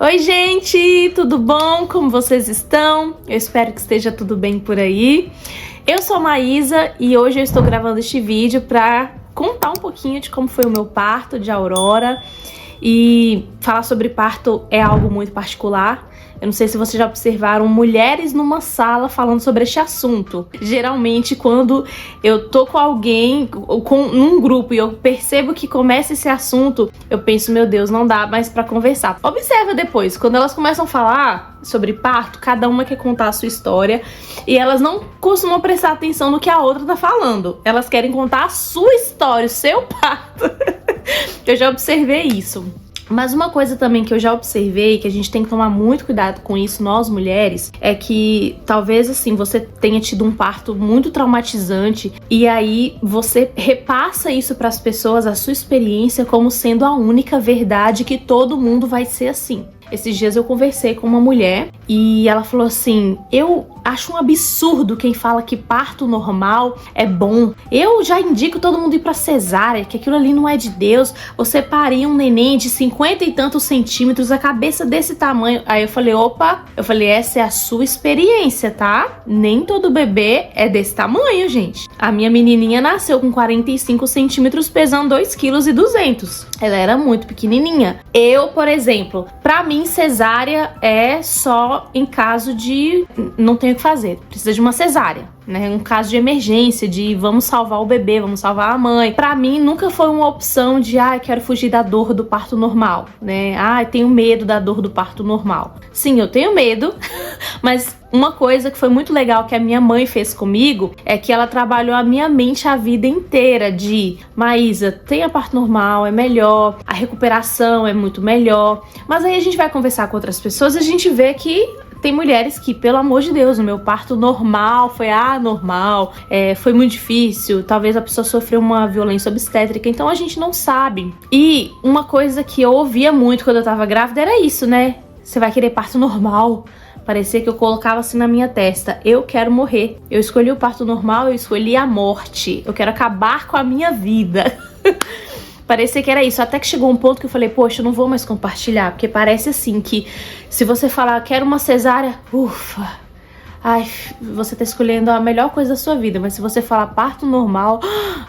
Oi, gente, tudo bom? Como vocês estão? Eu espero que esteja tudo bem por aí. Eu sou a Maísa e hoje eu estou gravando este vídeo para contar um pouquinho de como foi o meu parto de Aurora. E falar sobre parto é algo muito particular. Eu não sei se vocês já observaram mulheres numa sala falando sobre este assunto. Geralmente, quando eu tô com alguém, num grupo, e eu percebo que começa esse assunto, eu penso, meu Deus, não dá mais pra conversar. Observa depois, quando elas começam a falar sobre parto, cada uma quer contar a sua história e elas não costumam prestar atenção no que a outra tá falando. Elas querem contar a sua história, o seu parto. Eu já observei isso. Mas uma coisa também que eu já observei, que a gente tem que tomar muito cuidado com isso, nós mulheres, é que talvez assim, você tenha tido um parto muito traumatizante e aí você repassa isso para as pessoas, a sua experiência, como sendo a única verdade, que todo mundo vai ser assim. Esses dias eu conversei com uma mulher e ela falou assim: eu acho um absurdo quem fala que parto normal é bom. Eu já indico todo mundo ir pra cesárea, que aquilo ali não é de Deus. Você parir um neném de 50 e tantos centímetros, a cabeça desse tamanho. Aí eu falei, opa, essa é a sua experiência, tá? Nem todo bebê é desse tamanho, gente. A minha menininha nasceu com 45 centímetros, pesando 2,2 kg. Ela era muito pequenininha. Eu, por exemplo, pra mim, cesárea é só em caso de não tenho o que fazer, precisa de uma cesárea, né? Um caso de emergência, de vamos salvar o bebê, vamos salvar a mãe. Pra mim nunca foi uma opção de quero fugir da dor do parto normal, né? Tenho medo da dor do parto normal. Sim, eu tenho medo, mas uma coisa que foi muito legal que a minha mãe fez comigo é que ela trabalhou a minha mente a vida inteira de: Maísa, tenha parto normal, é melhor, a recuperação é muito melhor. Mas aí a gente vai conversar com outras pessoas e a gente vê que tem mulheres que, pelo amor de Deus, o meu parto normal foi anormal, foi muito difícil, talvez a pessoa sofreu uma violência obstétrica, então a gente não sabe. E uma coisa que eu ouvia muito quando eu tava grávida era isso, né? Você vai querer parto normal? Parecia que eu colocava assim na minha testa: eu quero morrer. Eu escolhi o parto normal, eu escolhi a morte. Eu quero acabar com a minha vida. Parecia que era isso, até que chegou um ponto que eu falei, poxa, eu não vou mais compartilhar, porque parece assim que se você falar, quero uma cesárea, ufa, você tá escolhendo a melhor coisa da sua vida, mas se você falar parto normal,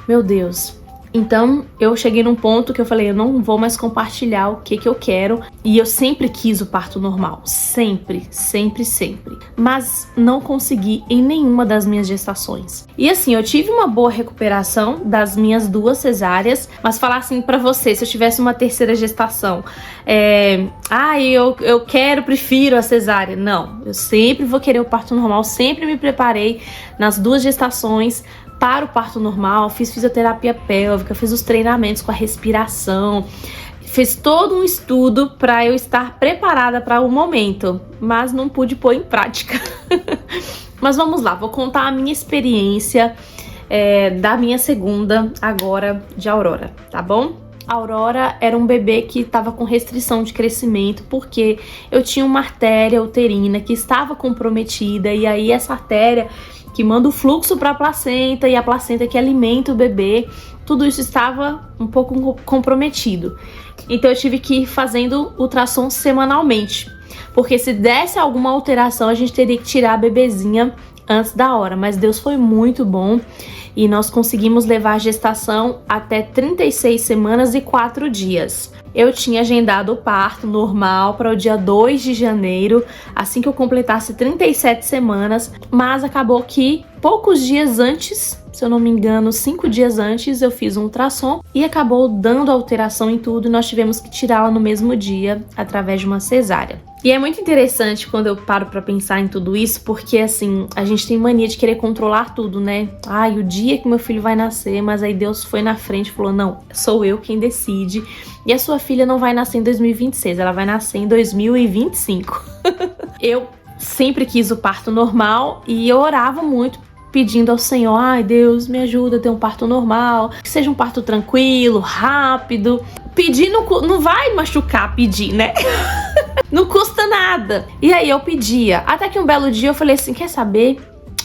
meu Deus. Então eu cheguei num ponto que eu falei, eu não vou mais compartilhar o que eu quero, e eu sempre quis o parto normal, sempre, sempre, sempre, mas não consegui em nenhuma das minhas gestações. E assim, eu tive uma boa recuperação das minhas 2 cesáreas, mas falar assim pra você, se eu tivesse uma terceira gestação, eu prefiro a cesárea, não, eu sempre vou querer o parto normal, sempre me preparei nas 2 gestações para o parto normal, fiz fisioterapia pélvica, fiz os treinamentos com a respiração, fiz todo um estudo para eu estar preparada para o momento, mas não pude pôr em prática. Mas vamos lá, vou contar a minha experiência da minha segunda agora de Aurora, tá bom? A Aurora era um bebê que estava com restrição de crescimento porque eu tinha uma artéria uterina que estava comprometida, e aí essa artéria que manda o fluxo para a placenta e a placenta que alimenta o bebê, tudo isso estava um pouco comprometido. Então eu tive que ir fazendo ultrassom semanalmente, porque se desse alguma alteração a gente teria que tirar a bebezinha antes da hora. Mas Deus foi muito bom e nós conseguimos levar a gestação até 36 semanas e 4 dias. Eu tinha agendado o parto normal para o dia 2 de janeiro, assim que eu completasse 37 semanas, mas acabou que poucos dias antes, se eu não me engano, 5 dias antes, eu fiz um ultrassom e acabou dando alteração em tudo e nós tivemos que tirá-la no mesmo dia, através de uma cesárea. E é muito interessante quando eu paro pra pensar em tudo isso, porque assim, a gente tem mania de querer controlar tudo, né? O dia que meu filho vai nascer, mas aí Deus foi na frente e falou, não, sou eu quem decide. E a sua filha não vai nascer em 2026, ela vai nascer em 2025. Eu sempre quis o parto normal e eu orava muito, pedindo ao Senhor, Deus, me ajuda a ter um parto normal, que seja um parto tranquilo, rápido. Pedir não vai machucar pedir, né? Não custa nada. E aí eu pedia, até que um belo dia eu falei assim, quer saber?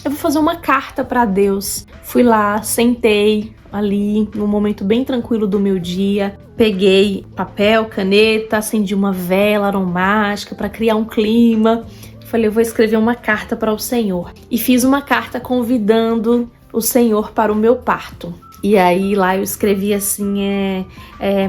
eu vou fazer uma carta para Deus. Fui lá, sentei ali, num momento bem tranquilo do meu dia, peguei papel, caneta, acendi uma vela aromática para criar um clima. Falei, eu vou escrever uma carta para o Senhor. E fiz uma carta convidando o Senhor para o meu parto. E aí lá eu escrevi assim,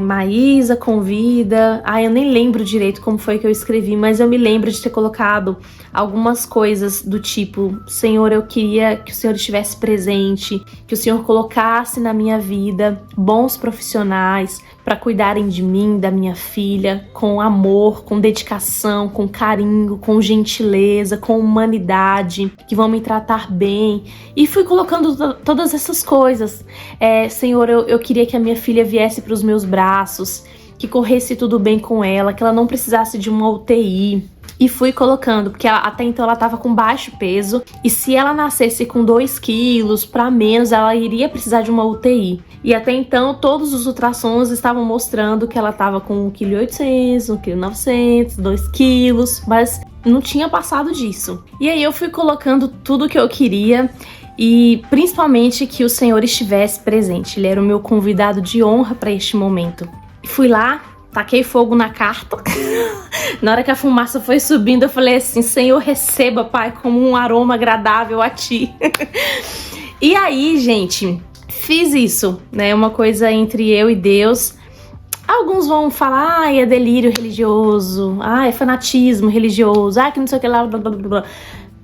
Maísa convida... eu nem lembro direito como foi que eu escrevi, mas eu me lembro de ter colocado algumas coisas do tipo, Senhor, eu queria que o Senhor estivesse presente, que o Senhor colocasse na minha vida bons profissionais para cuidarem de mim, da minha filha, com amor, com dedicação, com carinho, com gentileza, com humanidade, que vão me tratar bem. E fui colocando todas essas coisas. Senhor, eu queria que a minha filha viesse para os meus braços, que corresse tudo bem com ela, que ela não precisasse de uma UTI. E fui colocando, porque até então ela estava com baixo peso, e se ela nascesse com 2 quilos para menos, ela iria precisar de uma UTI. E até então, todos os ultrassons estavam mostrando que ela estava com 1,8 kg, 1,9 kg, 2 quilos, mas não tinha passado disso. E aí eu fui colocando tudo que eu queria, e principalmente que o Senhor estivesse presente. Ele era o meu convidado de honra para este momento. Fui lá, taquei fogo na carta. Na hora que a fumaça foi subindo, eu falei assim, Senhor, receba, Pai, como um aroma agradável a Ti. E aí, gente, fiz isso, né? Uma coisa entre eu e Deus. Alguns vão falar, é delírio religioso, é fanatismo religioso, que não sei o que lá, blá, blá, blá, blá.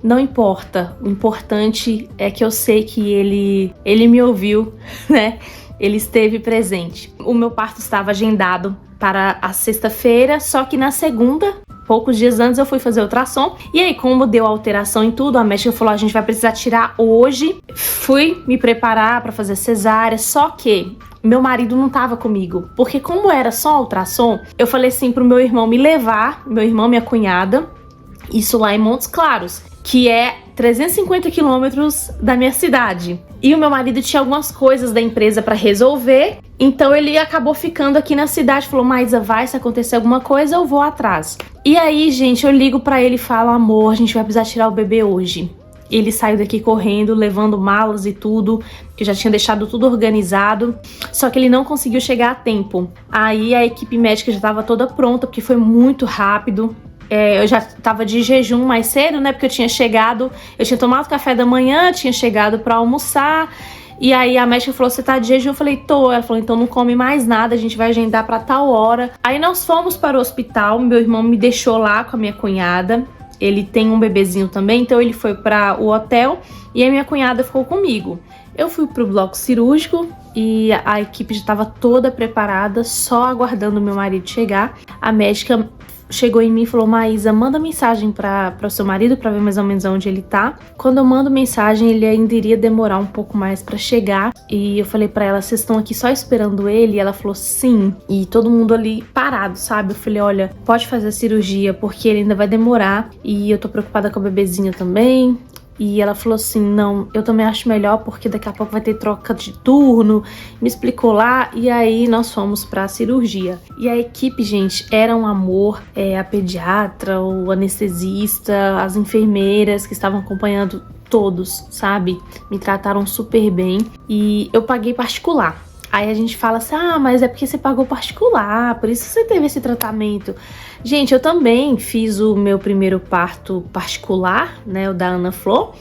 Não importa. O importante é que eu sei que ele me ouviu, né? Ele esteve presente. O meu parto estava agendado para a sexta-feira, só que na segunda, poucos dias antes, eu fui fazer ultrassom. E aí, como deu alteração em tudo, a médica falou, a gente vai precisar tirar hoje. Fui me preparar para fazer cesárea, só que meu marido não tava comigo. Porque como era só ultrassom, eu falei assim pro meu irmão me levar, meu irmão, minha cunhada, isso lá em Montes Claros, que é 350 quilômetros da minha cidade. E o meu marido tinha algumas coisas da empresa para resolver, então ele acabou ficando aqui na cidade. Falou, Maísa, vai, se acontecer alguma coisa, eu vou atrás. E aí, gente, eu ligo para ele e falo, amor, a gente vai precisar tirar o bebê hoje. Ele saiu daqui correndo, levando malas e tudo, que eu já tinha deixado tudo organizado, só que ele não conseguiu chegar a tempo. Aí a equipe médica já estava toda pronta, porque foi muito rápido. Eu já tava de jejum mais cedo, né? Porque eu tinha tomado café da manhã, tinha chegado pra almoçar. E aí a médica falou, você tá de jejum? Eu falei, tô. Ela falou, então não come mais nada, a gente vai agendar pra tal hora. Aí nós fomos para o hospital, meu irmão me deixou lá com a minha cunhada. Ele tem um bebezinho também, então ele foi para o hotel e a minha cunhada ficou comigo. Eu fui pro bloco cirúrgico e a equipe já estava toda preparada, só aguardando o meu marido chegar. A médica chegou em mim e falou, Maísa, manda mensagem para o seu marido para ver mais ou menos onde ele tá. Quando eu mando mensagem, ele ainda iria demorar um pouco mais para chegar. E eu falei para ela, vocês estão aqui só esperando ele? E ela falou, sim. E todo mundo ali parado, sabe? Eu falei, olha, pode fazer a cirurgia porque ele ainda vai demorar. E eu tô preocupada com a bebezinha também. E ela falou assim, não, eu também acho melhor porque daqui a pouco vai ter troca de turno. Me explicou lá e aí nós fomos pra cirurgia. E a equipe, gente, era um amor. A pediatra, o anestesista, as enfermeiras que estavam acompanhando, todos, sabe? Me trataram super bem e eu paguei particular. Aí a gente fala assim, mas é porque você pagou particular, por isso você teve esse tratamento. Gente, eu também fiz o meu primeiro parto particular, né, o da Ana Flor,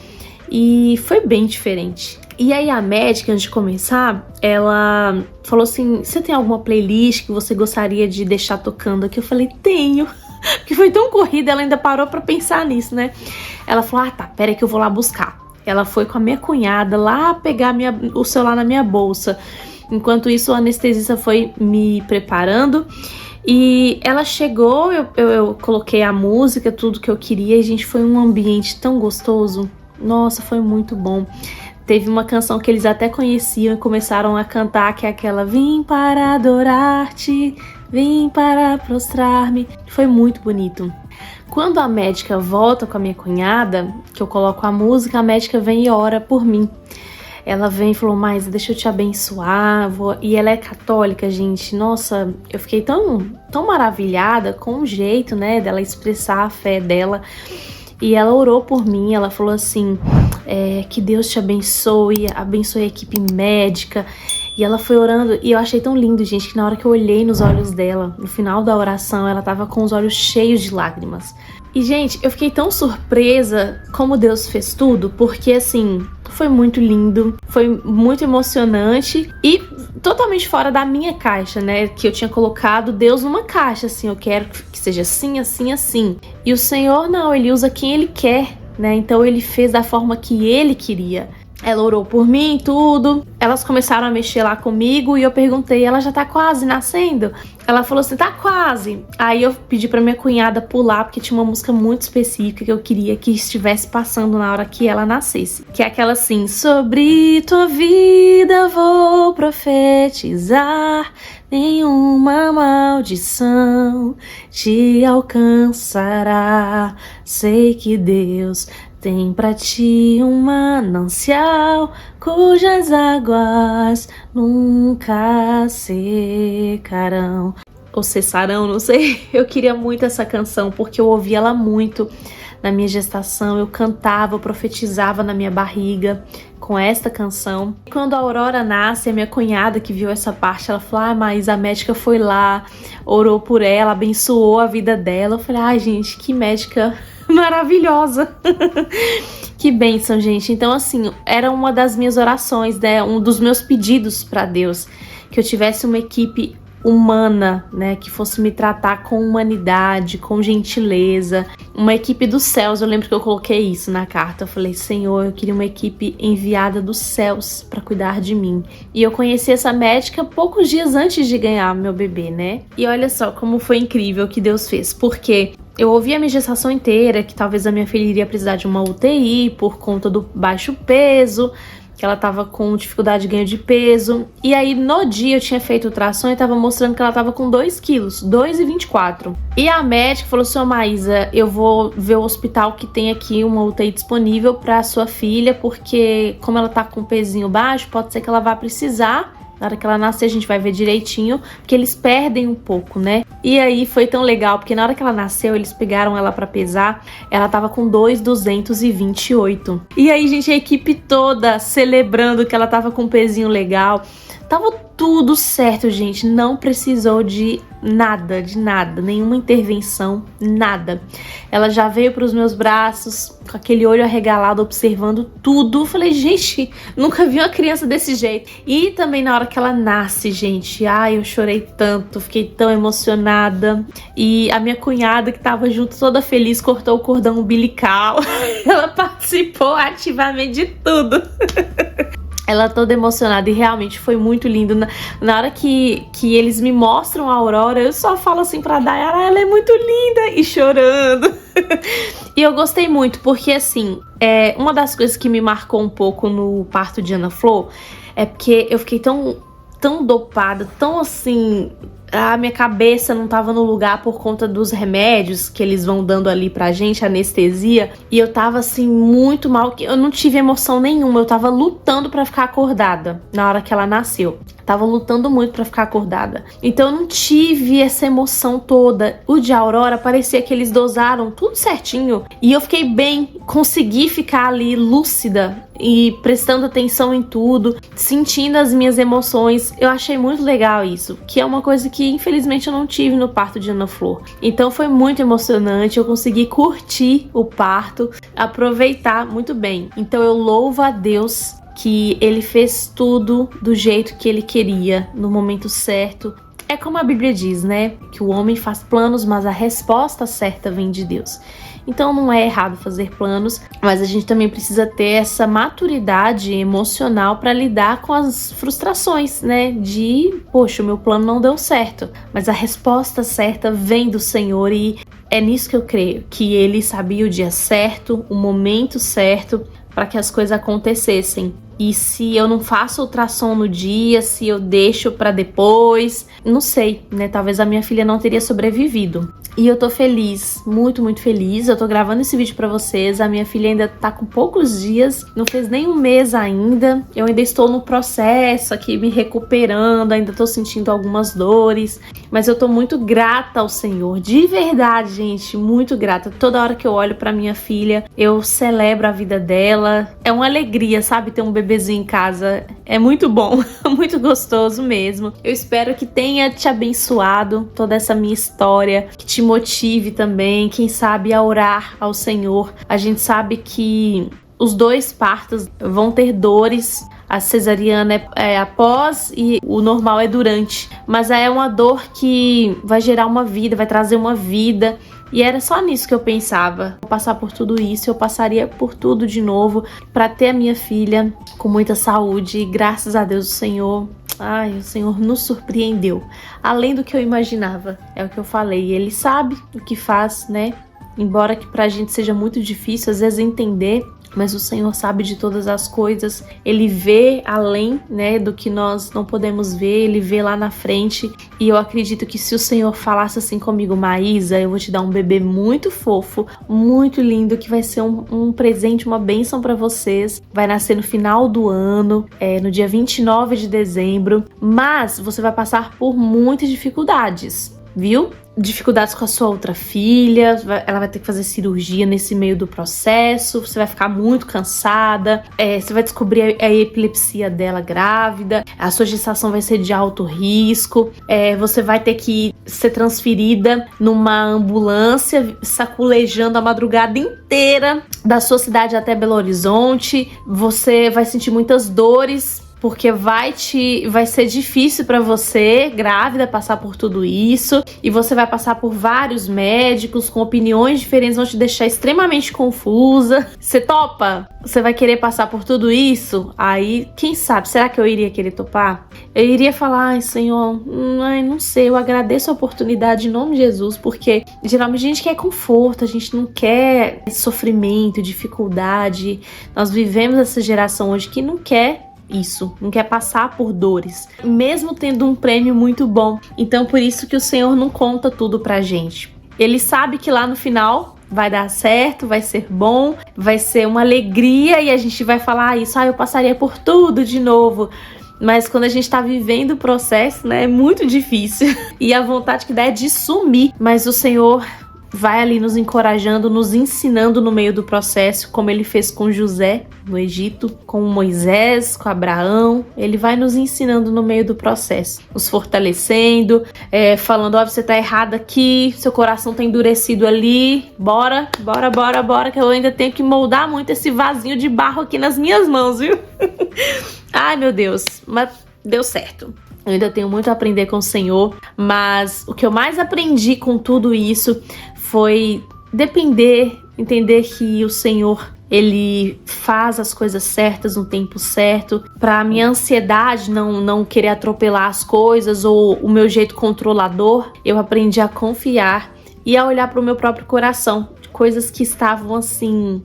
e foi bem diferente. E aí a médica, antes de começar, ela falou assim, você tem alguma playlist que você gostaria de deixar tocando aqui? Eu falei, tenho. Porque foi tão corrida, ela ainda parou pra pensar nisso, né? Ela falou, tá, peraí que eu vou lá buscar. Ela foi com a minha cunhada lá pegar o celular na minha bolsa. Enquanto isso, o anestesista foi me preparando e ela chegou, eu coloquei a música, tudo que eu queria, e, gente, foi um ambiente tão gostoso. Nossa, foi muito bom. Teve uma canção que eles até conheciam e começaram a cantar, que é aquela Vim para adorar-te, vim para prostrar-me. Foi muito bonito. Quando a médica volta com a minha cunhada, que eu coloco a música, a médica vem e ora por mim. Ela vem e falou, mas deixa eu te abençoar. E ela é católica, gente. Nossa, eu fiquei tão maravilhada com o jeito, né, dela expressar a fé dela. E ela orou por mim, ela falou assim, que Deus te abençoe a equipe médica. E ela foi orando, e eu achei tão lindo, gente, que na hora que eu olhei nos olhos dela, no final da oração, ela tava com os olhos cheios de lágrimas. E, gente, eu fiquei tão surpresa como Deus fez tudo, porque, assim, foi muito lindo, foi muito emocionante e totalmente fora da minha caixa, né? Que eu tinha colocado Deus numa caixa, assim, eu quero que seja assim, assim, assim. E o Senhor, não, Ele usa quem Ele quer, né? Então, Ele fez da forma que Ele queria. Ela orou por mim e tudo. Elas começaram a mexer lá comigo e eu perguntei, ela já tá quase nascendo? Ela falou assim, tá quase. Aí eu pedi pra minha cunhada pular, porque tinha uma música muito específica que eu queria que estivesse passando na hora que ela nascesse. Que é aquela assim, sobre tua vida vou profetizar, nenhuma maldição te alcançará. Sei que Deus tem pra ti um manancial cujas águas nunca secarão. Ou cessarão, não sei. Eu queria muito essa canção porque eu ouvi ela muito na minha gestação. Eu cantava, eu profetizava na minha barriga com esta canção. Quando a Aurora nasce, a minha cunhada que viu essa parte, ela falou, mas a médica foi lá, orou por ela, abençoou a vida dela. Eu falei, ai gente, que médica maravilhosa. Que bênção, gente. Então, assim, era uma das minhas orações, né? Um dos meus pedidos para Deus, que eu tivesse uma equipe humana, né? Que fosse me tratar com humanidade, com gentileza. Uma equipe dos céus. Eu lembro que eu coloquei isso na carta. Eu falei, Senhor, eu queria uma equipe enviada dos céus para cuidar de mim. E eu conheci essa médica poucos dias antes de ganhar meu bebê, né? E olha só como foi incrível o que Deus fez. Porque eu ouvi a minha gestação inteira que talvez a minha filha iria precisar de uma UTI por conta do baixo peso, que ela tava com dificuldade de ganho de peso. E aí no dia eu tinha feito ultrassom e tava mostrando que ela tava com 2 quilos, 2,24. E a médica falou assim, Maísa, eu vou ver o hospital que tem aqui uma UTI disponível pra sua filha, porque como ela tá com um pezinho baixo, pode ser que ela vá precisar. Na hora que ela nascer a gente vai ver direitinho, porque eles perdem um pouco, né? E aí foi tão legal, porque na hora que ela nasceu, eles pegaram ela pra pesar, ela tava com 2,228. E aí, gente, a equipe toda celebrando que ela tava com um pezinho legal. Tava tudo certo, gente, não precisou de nada, nenhuma intervenção, nada. Ela já veio para os meus braços, com aquele olho arregalado, observando tudo. Falei, gente, nunca vi uma criança desse jeito. E também na hora que ela nasce, gente, ai, eu chorei tanto, fiquei tão emocionada. E a minha cunhada, que tava junto, toda feliz, cortou o cordão umbilical. Ela participou ativamente de tudo. Ela toda emocionada e realmente foi muito lindo. Na hora que eles me mostram a Aurora, eu só falo assim pra Dayara, ela é muito linda, e chorando. E eu gostei muito, porque assim, uma das coisas que me marcou um pouco no parto de Ana Flor é porque eu fiquei tão dopada, tão assim, a minha cabeça não tava no lugar por conta dos remédios que eles vão dando ali pra gente, anestesia, e eu tava assim muito mal, eu não tive emoção nenhuma, eu tava lutando pra ficar acordada na hora que ela nasceu. Tava lutando muito pra ficar acordada. Então eu não tive essa emoção toda. O de Aurora parecia que eles dosaram tudo certinho. E eu fiquei bem, consegui ficar ali lúcida e prestando atenção em tudo, sentindo as minhas emoções. Eu achei muito legal isso, que é uma coisa que infelizmente eu não tive no parto de Ana Flor. Então foi muito emocionante, eu consegui curtir o parto, aproveitar muito bem. Então eu louvo a Deus que ele fez tudo do jeito que ele queria, no momento certo. É como a Bíblia diz, né? Que o homem faz planos, mas a resposta certa vem de Deus. Então não é errado fazer planos, mas a gente também precisa ter essa maturidade emocional para lidar com as frustrações, né? Poxa, o meu plano não deu certo, mas a resposta certa vem do Senhor e é nisso que eu creio, que ele sabia o dia certo, o momento certo, para que as coisas acontecessem. E se eu não faço ultrassom no dia, se eu deixo pra depois, não sei, né? Talvez a minha filha não teria sobrevivido. E eu tô feliz, muito, muito feliz. Eu tô gravando esse vídeo pra vocês. A minha filha ainda tá com poucos dias, não fez nem um mês ainda. Eu ainda estou no processo aqui, me recuperando, ainda tô sentindo algumas dores. Mas eu tô muito grata ao Senhor, de verdade, gente, muito grata. Toda hora que eu olho pra minha filha, eu celebro a vida dela. É uma alegria, sabe, ter um bebezinho em casa. É muito bom, muito gostoso mesmo. Eu espero que tenha te abençoado toda essa minha história, que te motive também, quem sabe, a orar ao Senhor. A gente sabe que os dois partos vão ter dores. A cesariana é após e o normal é durante. Mas é uma dor que vai gerar uma vida, vai trazer uma vida. E era só nisso que eu pensava. Vou passar por tudo isso, eu passaria por tudo de novo para ter a minha filha com muita saúde. E graças a Deus o Senhor nos surpreendeu. Além do que eu imaginava, é o que eu falei. Ele sabe o que faz, né? Embora que pra gente seja muito difícil às vezes entender, mas o Senhor sabe de todas as coisas. Ele vê além, né, do que nós não podemos ver. Ele vê lá na frente. E eu acredito que se o Senhor falasse assim comigo: Maísa, eu vou te dar um bebê muito fofo, muito lindo, que vai ser um presente, uma bênção pra vocês. Vai nascer no final do ano, no dia 29 de dezembro. Mas você vai passar por muitas dificuldades, viu? Dificuldades com a sua outra filha, ela vai ter que fazer cirurgia nesse meio do processo, você vai ficar muito cansada, você vai descobrir a epilepsia dela grávida, a sua gestação vai ser de alto risco, você vai ter que ser transferida numa ambulância, saculejando a madrugada inteira da sua cidade até Belo Horizonte, você vai sentir muitas dores, porque vai ser difícil para você, grávida, passar por tudo isso. E você vai passar por vários médicos com opiniões diferentes, vão te deixar extremamente confusa. Você topa? Você vai querer passar por tudo isso? Aí, quem sabe, será que eu iria querer topar? Eu iria falar: ai, Senhor, não sei, eu agradeço a oportunidade em nome de Jesus, porque geralmente a gente quer conforto, a gente não quer sofrimento, dificuldade. Nós vivemos essa geração hoje que não quer isso, não quer passar por dores, mesmo tendo um prêmio muito bom. Então por isso que o Senhor não conta tudo pra gente. Ele sabe que lá no final vai dar certo, vai ser bom, vai ser uma alegria e a gente vai falar isso: eu passaria por tudo de novo. Mas quando a gente tá vivendo o processo, né, é muito difícil. E a vontade que dá é de sumir. Mas o Senhor vai ali nos encorajando, nos ensinando no meio do processo, como ele fez com José no Egito, com Moisés, com Abraão. Ele vai nos ensinando no meio do processo, nos fortalecendo, falando: ó, você tá errado aqui, seu coração tá endurecido ali, bora, que eu ainda tenho que moldar muito esse vasinho de barro aqui nas minhas mãos, viu? Ai, meu Deus, mas deu certo. Eu ainda tenho muito a aprender com o Senhor, mas o que eu mais aprendi com tudo isso foi entender que o Senhor, ele faz as coisas certas no tempo certo. Para a minha ansiedade não querer atropelar as coisas, ou o meu jeito controlador, eu aprendi a confiar e a olhar para o meu próprio coração, coisas que estavam assim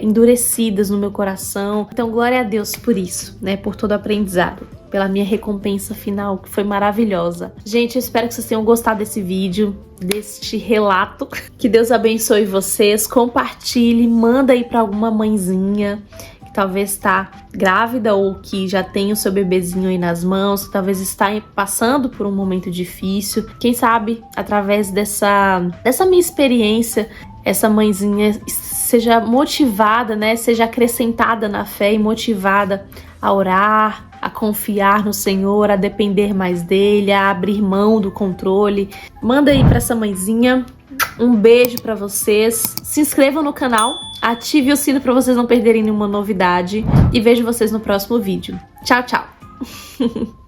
endurecidas no meu coração. Então glória a Deus por isso, né, por todo o aprendizado, pela minha recompensa final, que foi maravilhosa. Gente, eu espero que vocês tenham gostado desse vídeo, deste relato. Que Deus abençoe vocês, compartilhe, manda aí para alguma mãezinha que talvez está grávida ou que já tem o seu bebezinho aí nas mãos, que talvez está passando por um momento difícil. Quem sabe, através dessa minha experiência, essa mãezinha seja motivada, né? Seja acrescentada na fé e motivada a orar, a confiar no Senhor, a depender mais dele, a abrir mão do controle. Manda aí pra essa mãezinha. Um beijo pra vocês. Se inscrevam no canal, ative o sino pra vocês não perderem nenhuma novidade e vejo vocês no próximo vídeo. Tchau, tchau!